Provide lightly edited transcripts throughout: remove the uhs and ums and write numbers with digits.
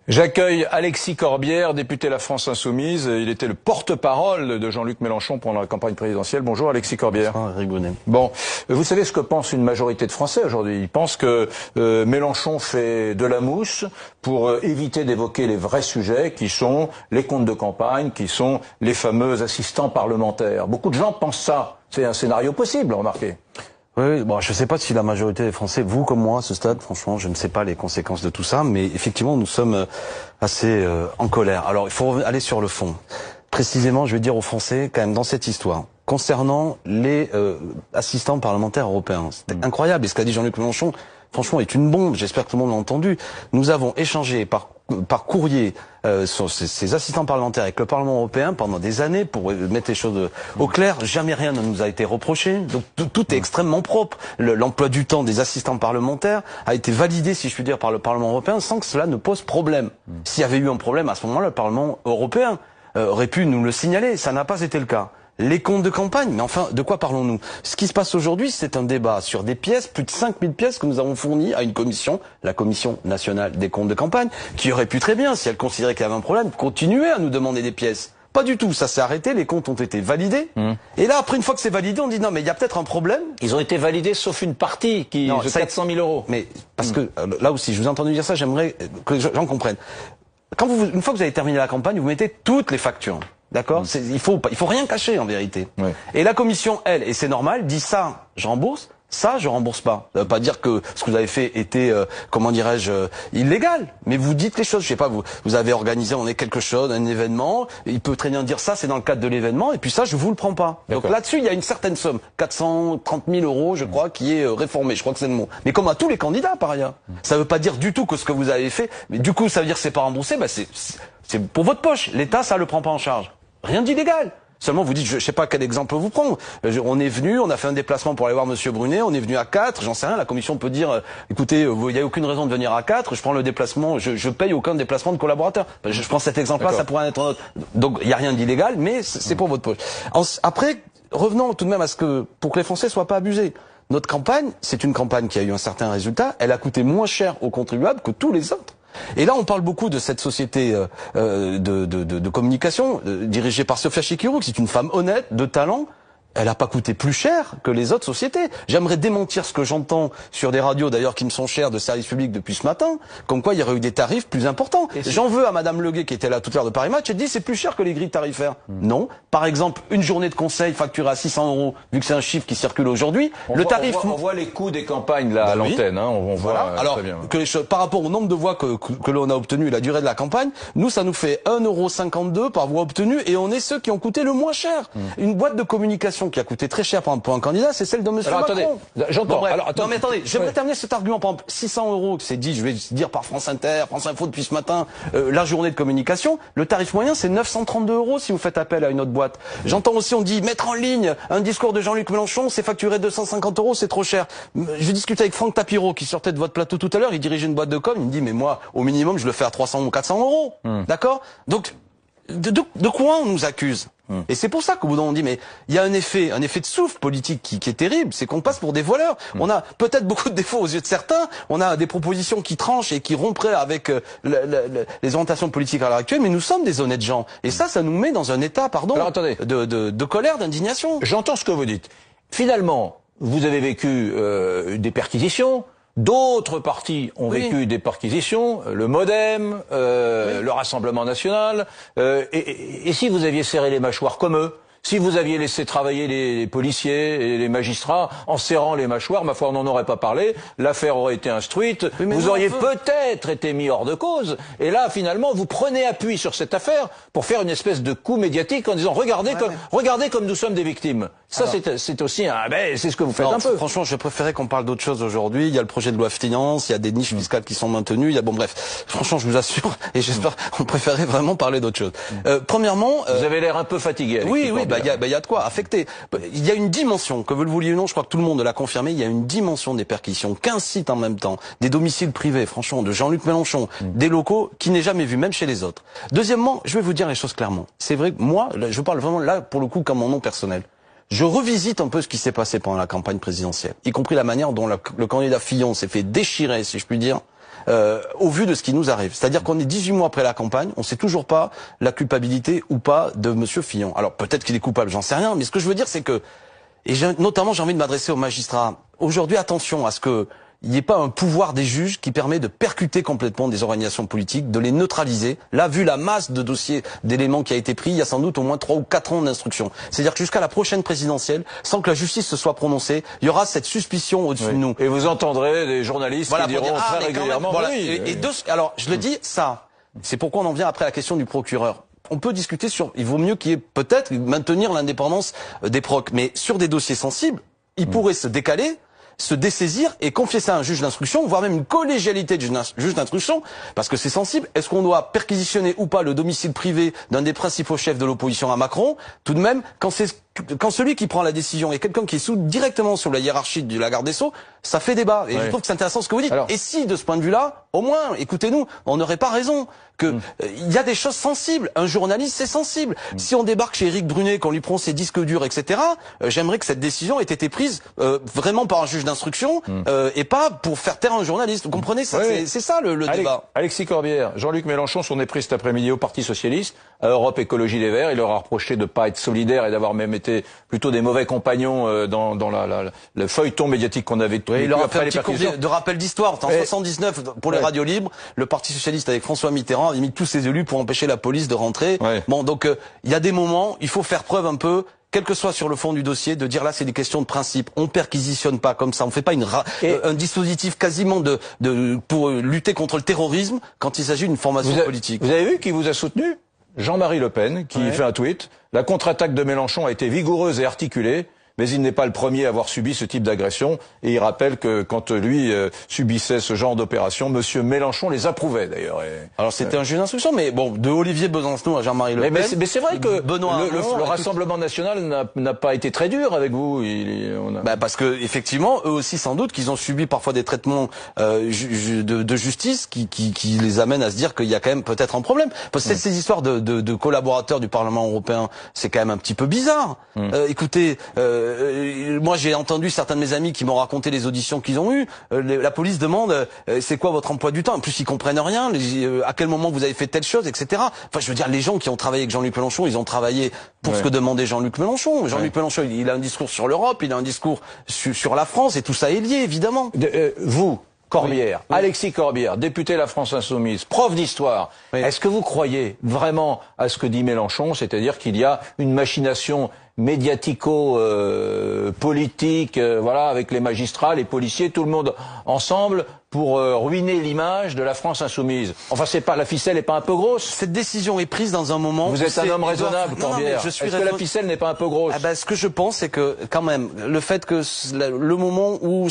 J'accueille Alexis Corbière, député La France Insoumise. Il était le porte-parole de Jean-Luc Mélenchon pendant la campagne présidentielle. Bonjour Alexis Corbière. Bonjour Eric Bonnet. Bon, vous savez ce que pense une majorité de Français aujourd'hui. Ils pensent que Mélenchon fait de la mousse pour éviter d'évoquer les vrais sujets qui sont les comptes de campagne, qui sont les fameux assistants parlementaires. Beaucoup de gens pensent ça. C'est un scénario possible, remarquez. Oui, bon, je ne sais pas si la majorité des Français, vous comme moi à ce stade, franchement, je ne sais pas les conséquences de tout ça, mais effectivement, nous sommes assez en colère. Alors, il faut aller sur le fond. Précisément, je vais dire aux Français, quand même, dans cette histoire, concernant les assistants parlementaires européens, c'est incroyable. Et ce qu'a dit Jean-Luc Mélenchon, franchement, est une bombe. J'espère que tout le monde l'a entendu. Nous avons échangé par courrier sur ces assistants parlementaires avec le Parlement européen pendant des années pour mettre les choses au clair. Jamais rien ne nous a été reproché. Donc tout est extrêmement propre. L'emploi du temps des assistants parlementaires a été validé, si je puis dire, par le Parlement européen sans que cela ne pose problème. S'il y avait eu un problème à ce moment-là, le Parlement européen aurait pu nous le signaler. Ça n'a pas été le cas. Les comptes de campagne, mais enfin, de quoi parlons-nous? Ce qui se passe aujourd'hui, c'est un débat sur des pièces, plus de 5000 pièces que nous avons fournies à une commission, la Commission nationale des comptes de campagne, qui aurait pu très bien, si elle considérait qu'il y avait un problème, continuer à nous demander des pièces. Pas du tout, ça s'est arrêté, les comptes ont été validés. Et là, après, une fois que c'est validé, on dit non, mais il y a peut-être un problème. Ils ont été validés sauf une partie qui est de 400 000 euros. Mais parce que là aussi, je vous ai entendu dire ça, j'aimerais que les gens comprennent. Quand une fois que vous avez terminé la campagne, vous mettez toutes les factures. D'accord? Il faut rien cacher, en vérité. Oui. Et la commission, elle, et c'est normal, dit ça, je rembourse, ça, je rembourse pas. Ça veut pas dire que ce que vous avez fait était, comment dirais-je, illégal. Mais vous dites les choses. Je sais pas, vous avez organisé, on est quelque chose, un événement. Il peut très bien dire ça, c'est dans le cadre de l'événement. Et puis ça, je vous le prends pas. Donc là-dessus, il y a une certaine somme. 430 000 euros, je crois, qui est réformée. Je crois que c'est le mot. Mais comme à tous les candidats, par ailleurs. Ça veut pas dire du tout que ce que vous avez fait, mais du coup, ça veut dire que c'est pas remboursé, bah c'est pour votre poche. L'État, ça le prend pas en charge. Rien d'illégal. Seulement, vous dites, je sais pas quel exemple vous prendre. On est venu, on a fait un déplacement pour aller voir Monsieur Brunet, on est venu à 4, j'en sais rien, la commission peut dire, écoutez, il n'y a aucune raison de venir à 4, je prends le déplacement, je paye aucun déplacement de collaborateur. Je prends cet exemple-là, ça pourrait être un autre. Donc, il n'y a rien d'illégal, mais c'est pour votre poche. Après, revenons tout de même à ce que, pour que les Français soient pas abusés. Notre campagne, c'est une campagne qui a eu un certain résultat, elle a coûté moins cher aux contribuables que tous les autres. Et là, on parle beaucoup de cette société de communication dirigée par Sofia Chikirou, qui est une femme honnête, de talent. Elle n'a pas coûté plus cher que les autres sociétés. J'aimerais démentir ce que j'entends sur des radios, d'ailleurs, qui me sont chères de service public depuis ce matin, comme quoi il y aurait eu des tarifs plus importants. J'en veux à Madame Leguet, qui était là tout à l'heure de Paris Match, elle dit c'est plus cher que les grilles tarifaires. Non. Par exemple, une journée de conseil facturée à 600 €, vu que c'est un chiffre qui circule aujourd'hui, le tarif... On voit les coûts des campagnes là à l'antenne, hein, on voit alors, très bien. Que les choses, par rapport au nombre de voix que l'on a obtenu et la durée de la campagne, nous, ça nous fait 1,52 € par voix obtenue, et on est ceux qui ont coûté le moins cher. Une boîte de communication qui a coûté très cher pour un candidat, c'est celle de Monsieur Macron. Attendez, j'entends. Bon, non mais attendez, j'aimerais terminer cet argument. Par exemple, 600 €, c'est dit, je vais dire par France Inter, France Info depuis ce matin, la journée de communication. Le tarif moyen, c'est 932 € si vous faites appel à une autre boîte. J'entends aussi, on dit, mettre en ligne un discours de Jean-Luc Mélenchon, c'est facturé 250 €, c'est trop cher. Je discutais avec Franck Tapiro, qui sortait de votre plateau tout à l'heure, il dirigeait une boîte de com, il me dit, mais moi, au minimum, je le fais à 300 ou 400 €. D'accord? Donc, de quoi on nous accuse? Et c'est pour ça qu'au bout d'un moment on dit, mais il y a un effet de souffle politique qui est terrible, c'est qu'on passe pour des voleurs. On a peut-être beaucoup de défauts aux yeux de certains, on a des propositions qui tranchent et qui rompraient avec les orientations politiques à l'heure actuelle, mais nous sommes des honnêtes gens. Et ça nous met dans un état, de colère, d'indignation. J'entends ce que vous dites. Finalement, vous avez vécu des perquisitions. D'autres partis ont vécu des perquisitions, le MoDem, le Rassemblement National. Et si vous aviez serré les mâchoires comme eux, si vous aviez laissé travailler les policiers et les magistrats en serrant les mâchoires, ma foi, on n'en aurait pas parlé, l'affaire aurait été instruite, vous auriez peut-être été mis hors de cause, et là, finalement, vous prenez appui sur cette affaire pour faire une espèce de coup médiatique en disant, regardez comme nous sommes des victimes. Ça, c'est aussi c'est ce que vous faites un peu. Franchement, je préférais qu'on parle d'autre chose aujourd'hui. Il y a le projet de loi finance, il y a des niches fiscales qui sont maintenues, il y a, bon bref. Franchement, je vous assure, et j'espère qu'on préférait vraiment parler d'autre chose. Premièrement... Vous avez l'air un peu fatigué. Oui, il y a de quoi affecter. Il y a une dimension, que vous le vouliez ou non, je crois que tout le monde l'a confirmé, il y a une dimension des perquisitions, 15 sites en même temps, des domiciles privés, franchement, de Jean-Luc Mélenchon, des locaux qui n'est jamais vu, même chez les autres. Deuxièmement, je vais vous dire les choses clairement. C'est vrai que moi, je parle vraiment là, pour le coup, comme mon nom personnel. Je revisite un peu ce qui s'est passé pendant la campagne présidentielle, y compris la manière dont le candidat Fillon s'est fait déchirer, si je puis dire, au vu de ce qui nous arrive. C'est-à-dire qu'on est 18 mois après la campagne, on sait toujours pas la culpabilité ou pas de Monsieur Fillon. Alors peut-être qu'il est coupable, j'en sais rien, mais ce que je veux dire c'est que, et notamment j'ai envie de m'adresser aux magistrats, aujourd'hui attention à ce que il n'y ait pas un pouvoir des juges qui permet de percuter complètement des organisations politiques, de les neutraliser. Là, vu la masse de dossiers, d'éléments qui a été pris, il y a sans doute au moins 3 ou 4 ans d'instruction. C'est-à-dire que jusqu'à la prochaine présidentielle, sans que la justice se soit prononcée, il y aura cette suspicion au-dessus de nous. Et vous entendrez des journalistes qui diront très régulièrement... Voilà. Alors, je le dis, ça, c'est pourquoi on en vient après à la question du procureur. On peut discuter sur... Il vaut mieux qu'il y ait peut-être maintenir l'indépendance des procs. Mais sur des dossiers sensibles, il pourrait se décaler, se dessaisir et confier ça à un juge d'instruction, voire même une collégialité de juge d'instruction, parce que c'est sensible. Est-ce qu'on doit perquisitionner ou pas le domicile privé d'un des principaux chefs de l'opposition à Macron? Tout de même, quand celui qui prend la décision est quelqu'un qui est directement sous la hiérarchie de la garde des Sceaux, ça fait débat. Et je trouve que c'est intéressant ce que vous dites. Alors, et si, de ce point de vue-là, au moins, écoutez-nous, on n'aurait pas raison que il y a des choses sensibles. Un journaliste, c'est sensible. Si on débarque chez Éric Brunet, qu'on lui prend ses disques durs, etc., j'aimerais que cette décision ait été prise vraiment par un juge d'instruction et pas pour faire taire un journaliste. Vous comprenez? C'est ça le débat. Alexis Corbière, Jean-Luc Mélenchon sont pris cet après-midi au Parti Socialiste, à Europe Écologie Les Verts. Il leur a reproché de ne pas être solidaire et d'avoir même été plutôt des mauvais compagnons dans le feuilleton médiatique qu'on avait il leur a fait un petit cours de rappel d'histoire. En 79, pour les radios libres, le Parti Socialiste avec François Mitterrand avait mis tous ses élus pour empêcher la police de rentrer. Bon, donc il y a des moments, il faut faire preuve un peu, quel que soit sur le fond du dossier, de dire là c'est des questions de principe. On perquisitionne pas comme ça, on fait pas un dispositif quasiment pour lutter contre le terrorisme quand il s'agit d'une formation politique. Vous avez vu qui vous a soutenu? Jean-Marie Le Pen, qui fait un tweet. La contre-attaque de Mélenchon a été vigoureuse et articulée, mais il n'est pas le premier à avoir subi ce type d'agression. Et il rappelle que quand lui subissait ce genre d'opération, Monsieur Mélenchon les approuvait d'ailleurs. Alors c'était un juge d'instruction, mais bon, de Olivier Besancenot à Jean-Marie Le Pen. Mais c'est vrai que le Rassemblement national n'a pas été très dur avec vous. Parce que effectivement, eux aussi sans doute qu'ils ont subi parfois des traitements de justice qui les amènent à se dire qu'il y a quand même peut-être un problème. Parce que ces histoires de collaborateurs du Parlement européen, c'est quand même un petit peu bizarre. Écoutez. Moi, j'ai entendu certains de mes amis qui m'ont raconté les auditions qu'ils ont eues. La police demande c'est quoi votre emploi du temps. En plus, ils comprennent rien. À quel moment vous avez fait telle chose, etc. Enfin, je veux dire, les gens qui ont travaillé avec Jean-Luc Mélenchon, ils ont travaillé pour ce que demandait Jean-Luc Mélenchon. Jean-Luc Mélenchon, il a un discours sur l'Europe, il a un discours sur la France, et tout ça est lié, évidemment. Vous, Corbière, Alexis Corbière, député de la France Insoumise, prof d'histoire, est-ce que vous croyez vraiment à ce que dit Mélenchon, c'est-à-dire qu'il y a une machination médiatico-politique, voilà, avec les magistrats, les policiers, tout le monde ensemble pour ruiner l'image de la France Insoumise? Enfin, la ficelle n'est pas un peu grosse? Cette décision est prise dans un moment. Vous êtes un homme raisonnable, Corbière. Est-ce que la ficelle n'est pas un peu grosse? Ce que je pense, c'est que quand même, le fait que le moment où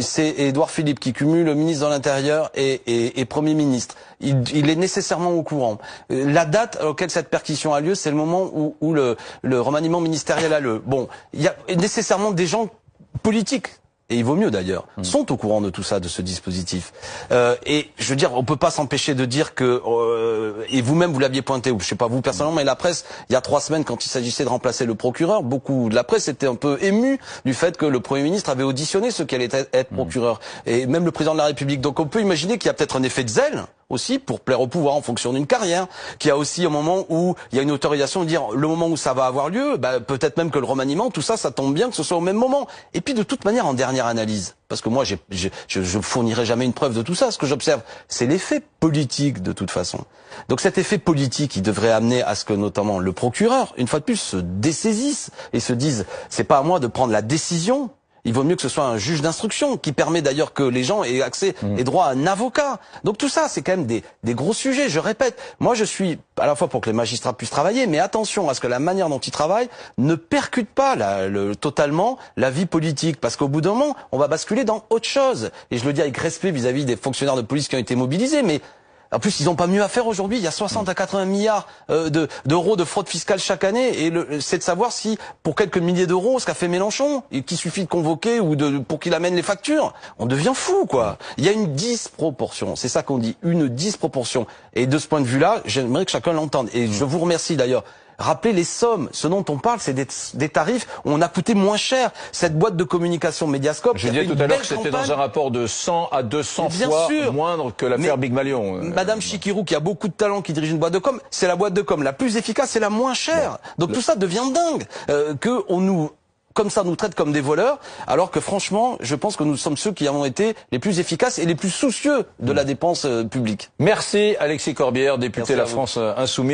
c'est Édouard Philippe qui cumule ministre de l'Intérieur et Premier ministre. Il est nécessairement au courant. La date auquel cette perquisition a lieu, c'est le moment où le remaniement ministériel a lieu. Bon, il y a nécessairement des gens politiques. Et il vaut mieux d'ailleurs, sont au courant de tout ça, de ce dispositif. Et je veux dire, on peut pas s'empêcher de dire que, et vous-même vous l'aviez pointé, ou je sais pas vous personnellement, mais la presse, il y a 3 semaines, quand il s'agissait de remplacer le procureur, beaucoup de la presse était un peu émue du fait que le Premier ministre avait auditionné ceux qui allaient être procureurs, et même le président de la République. Donc on peut imaginer qu'il y a peut-être un effet de zèle aussi pour plaire au pouvoir en fonction d'une carrière, qu'il y a aussi un moment où il y a une autorisation de dire le moment où ça va avoir lieu, peut-être même que le remaniement, tout ça, ça tombe bien que ce soit au même moment. Et puis de toute manière, en dernière analyse, parce que moi je fournirai jamais une preuve de tout ça, ce que j'observe, c'est l'effet politique de toute façon. Donc cet effet politique, il devrait amener à ce que notamment le procureur, une fois de plus, se dessaisisse et se dise c'est pas à moi de prendre la décision. Il vaut mieux que ce soit un juge d'instruction qui permet d'ailleurs que les gens aient accès et droit à un avocat. Donc tout ça, c'est quand même des gros sujets. Je répète, moi je suis à la fois pour que les magistrats puissent travailler, mais attention à ce que la manière dont ils travaillent ne percute pas totalement la vie politique. Parce qu'au bout d'un moment, on va basculer dans autre chose. Et je le dis avec respect vis-à-vis des fonctionnaires de police qui ont été mobilisés, mais en plus, ils n'ont pas mieux à faire aujourd'hui. Il y a 60 à 80 milliards d'euros de fraude fiscale chaque année. Et c'est de savoir si, pour quelques milliers d'euros, ce qu'a fait Mélenchon, et qu'il suffit de convoquer ou pour qu'il amène les factures, on devient fou, quoi. Il y a une disproportion. C'est ça qu'on dit, une disproportion. Et de ce point de vue-là, j'aimerais que chacun l'entende. Et je vous remercie d'ailleurs. Rappelez les sommes. Ce dont on parle, c'est des tarifs où on a coûté moins cher. Cette boîte de communication Mediascope. Je disais tout à l'heure que c'était dans un rapport de 100 à 200 fois moindre que l'affaire Big Malion. Madame Chikirou, qui a beaucoup de talent, qui dirige une boîte de com, c'est la boîte de com la plus efficace et la moins chère. Donc tout ça devient dingue. Que on nous comme ça nous traite comme des voleurs, alors que franchement, je pense que nous sommes ceux qui avons été les plus efficaces et les plus soucieux de la dépense publique. Merci Alexis Corbière, député La France Insoumise.